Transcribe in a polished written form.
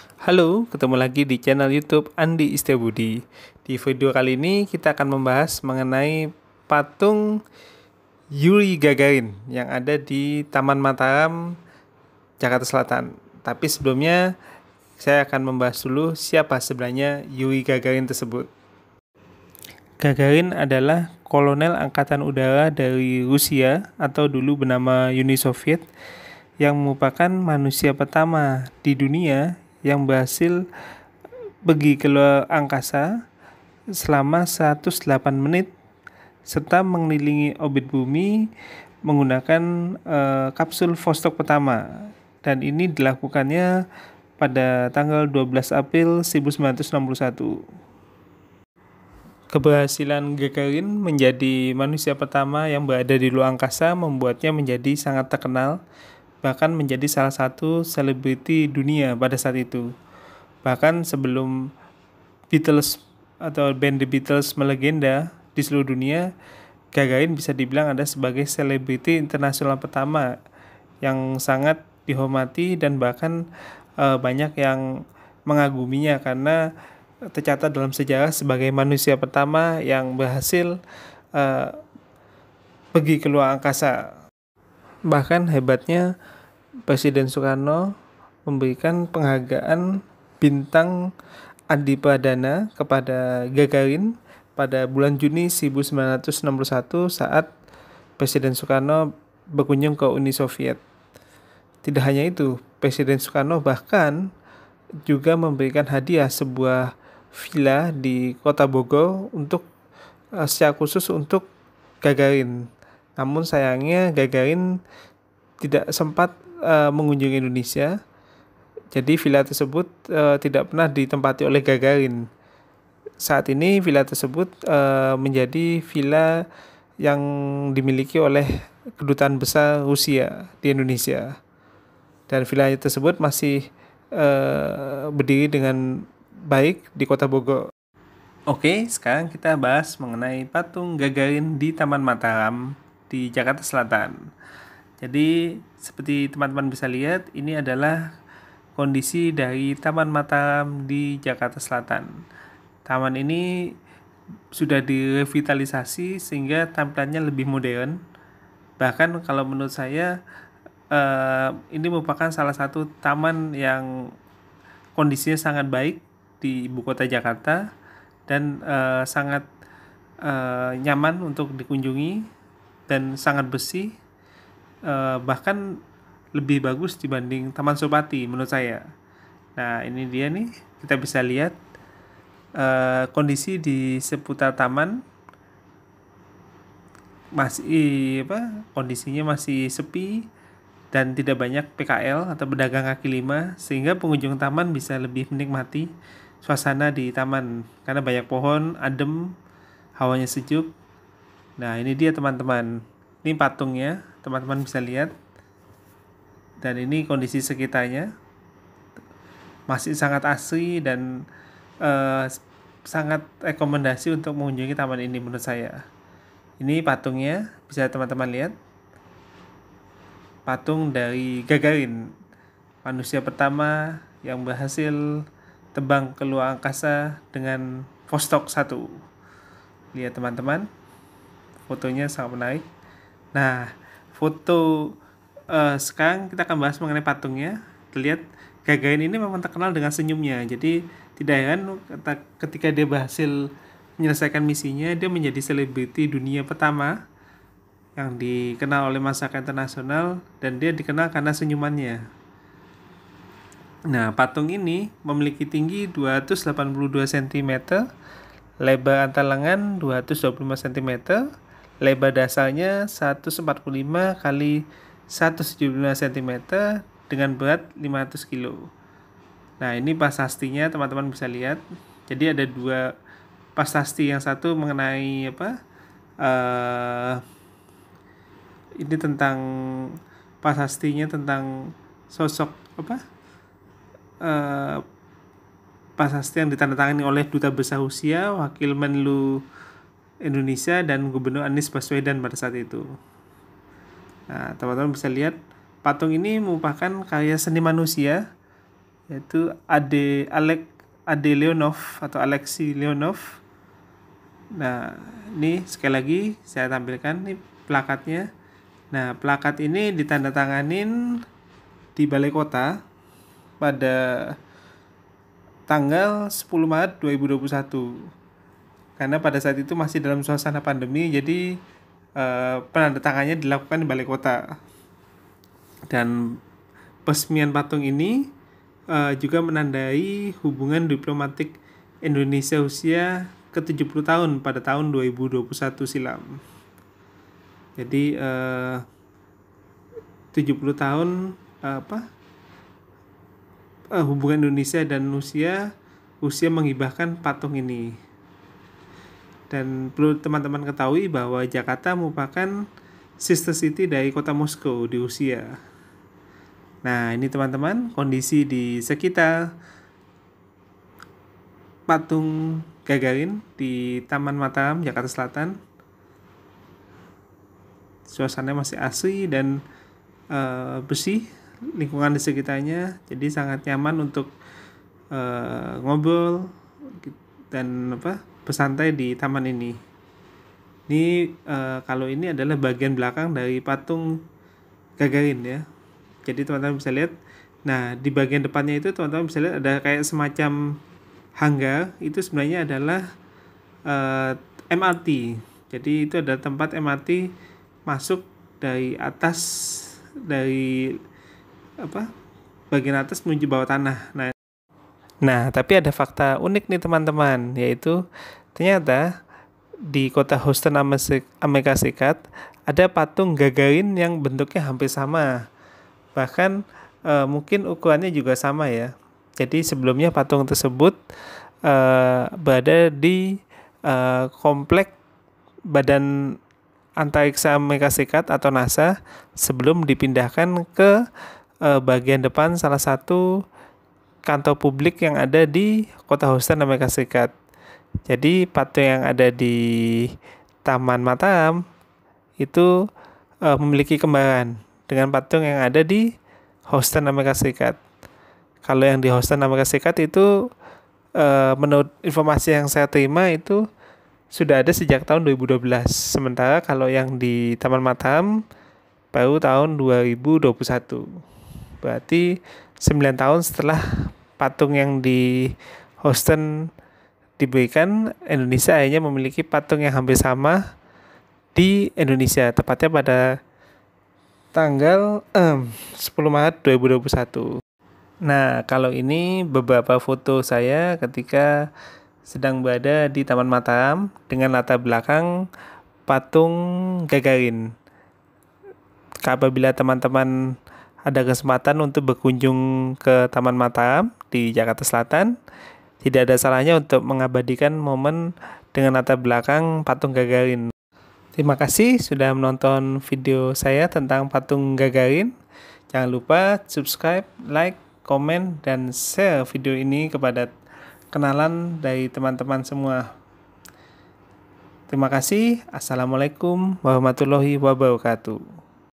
Halo, ketemu lagi di channel YouTube Andi Istiabudi. Di video kali ini kita akan membahas mengenai patung Yuri Gagarin yang ada di Taman Mataram, Jakarta Selatan. Tapi sebelumnya saya akan membahas dulu siapa sebenarnya Yuri Gagarin tersebut. Gagarin adalah kolonel angkatan udara dari Rusia atau dulu bernama Uni Soviet yang merupakan manusia pertama di dunia yang berhasil pergi ke luar angkasa selama 108 menit serta mengelilingi orbit bumi menggunakan kapsul Vostok pertama, dan ini dilakukannya pada tanggal 12 April 1961. Keberhasilan Gagarin menjadi manusia pertama yang berada di luar angkasa membuatnya menjadi sangat terkenal, bahkan menjadi salah satu selebriti dunia pada saat itu. Bahkan sebelum Beatles atau band The Beatles melegenda di seluruh dunia, Gagarin bisa dibilang ada sebagai selebriti internasional pertama yang sangat dihormati dan bahkan banyak yang mengaguminya karena tercatat dalam sejarah sebagai manusia pertama yang berhasil pergi ke luar angkasa. Bahkan hebatnya Presiden Soekarno memberikan penghargaan bintang Adi Pradana kepada Gagarin pada bulan Juni 1961 saat Presiden Soekarno berkunjung ke Uni Soviet. Tidak hanya itu, Presiden Soekarno bahkan juga memberikan hadiah sebuah villa di Kota Bogor untuk secara khusus untuk Gagarin. Namun sayangnya Gagarin tidak sempat mengunjungi Indonesia. Jadi villa tersebut tidak pernah ditempati oleh Gagarin. Saat ini villa tersebut menjadi villa yang dimiliki oleh Kedutaan Besar Rusia di Indonesia. Dan villa tersebut masih berdiri dengan baik di Kota Bogor. Oke, sekarang kita bahas mengenai patung Gagarin di Taman Mataram di Jakarta Selatan. Jadi seperti teman-teman bisa lihat, ini adalah kondisi dari Taman Mataram di Jakarta Selatan. Taman ini sudah direvitalisasi sehingga tampilannya lebih modern. Bahkan kalau menurut saya ini merupakan salah satu taman yang kondisinya sangat baik di ibu kota Jakarta dan sangat nyaman untuk dikunjungi dan sangat bersih, bahkan lebih bagus dibanding Taman Suropati menurut saya. Nah, ini dia nih, kita bisa lihat kondisi di seputar taman masih kondisinya masih sepi dan tidak banyak PKL atau pedagang kaki lima, sehingga pengunjung taman bisa lebih menikmati suasana di taman karena banyak pohon, adem, hawanya sejuk. Nah, ini dia teman-teman. Ini patungnya, teman-teman bisa lihat. Dan ini kondisi sekitarnya masih sangat asri dan sangat rekomendasi untuk mengunjungi taman ini menurut saya. Ini patungnya, bisa teman-teman lihat. Patung dari Gagarin, manusia pertama yang berhasil terbang ke luar angkasa dengan Vostok 1. Lihat teman-teman, fotonya sangat menarik. Nah, foto sekarang kita akan bahas mengenai patungnya. Terlihat Gagarin ini memang terkenal dengan senyumnya. Jadi tidak heran ketika dia berhasil menyelesaikan misinya, dia menjadi selebriti dunia pertama yang dikenal oleh masyarakat internasional, dan dia dikenal karena senyumannya. Nah, patung ini memiliki tinggi 282 cm, lebar antar lengan 225 cm, lebar dasarnya 145 kali 175 cm dengan berat 500 kg. Nah, ini prasastinya teman-teman bisa lihat. Jadi ada dua prasasti, yang satu mengenai ini tentang prasastinya tentang sosok prasasti yang ditandatangani oleh Duta Besar Rusia, Wakil Menlu Indonesia, dan Gubernur Anies Baswedan pada saat itu. Nah, teman-teman bisa lihat patung ini merupakan karya seni manusia yaitu Ade Leonov atau Alexei Leonov. Nah, ini sekali lagi saya tampilkan nih plakatnya. Nah, plakat ini ditandatanganin di Balai Kota pada tanggal 10 Maret 2021. Karena pada saat itu masih dalam suasana pandemi, jadi penandatangannya dilakukan di Balai Kota. Dan peresmian patung ini juga menandai hubungan diplomatik Indonesia-Rusia ke-70 tahun pada tahun 2021 silam. Jadi 70 tahun hubungan Indonesia dan Rusia menghibahkan patung ini. Dan perlu teman-teman ketahui bahwa Jakarta merupakan sister city dari kota Moskow di Rusia. Nah, ini teman-teman kondisi di sekitar patung Gagarin di Taman Mataram, Jakarta Selatan. Suasananya masih asri dan bersih, lingkungan di sekitarnya, jadi sangat nyaman untuk ngobrol dan bersantai di taman ini. Ini kalau ini adalah bagian belakang dari patung Gagarin ya. Jadi teman-teman bisa lihat. Nah, di bagian depannya itu teman-teman bisa lihat ada kayak semacam hanggar. Itu sebenarnya adalah MRT. Jadi itu adalah tempat MRT masuk dari atas, dari bagian atas menuju bawah tanah. Nah, tapi ada fakta unik nih teman-teman, yaitu ternyata di kota Houston, Amerika Serikat ada patung Gagarin yang bentuknya hampir sama. Bahkan mungkin ukurannya juga sama ya. Jadi sebelumnya patung tersebut berada di komplek Badan Antariksa Amerika Serikat atau NASA sebelum dipindahkan ke bagian depan salah satu kantor publik yang ada di kota Houston, Amerika Serikat. Jadi patung yang ada di Taman Mataram itu memiliki kembaran dengan patung yang ada di Houston, Amerika Serikat. Kalau yang di Houston, Amerika Serikat itu menurut informasi yang saya terima itu sudah ada sejak tahun 2012. Sementara kalau yang di Taman Mataram baru tahun 2021. Berarti 9 tahun setelah patung yang di Houston diberikan, Indonesia akhirnya memiliki patung yang hampir sama di Indonesia, tepatnya pada tanggal 10 Maret 2021. Nah, kalau ini beberapa foto saya ketika sedang berada di Taman Mataram dengan latar belakang patung Gagarin. Apabila teman-teman ada kesempatan untuk berkunjung ke Taman Mataram di Jakarta Selatan, tidak ada salahnya untuk mengabadikan momen dengan latar belakang patung Gagarin. Terima kasih sudah menonton video saya tentang patung Gagarin. Jangan lupa subscribe, like, komen, dan share video ini kepada kenalan dari teman-teman semua. Terima kasih. Assalamualaikum warahmatullahi wabarakatuh.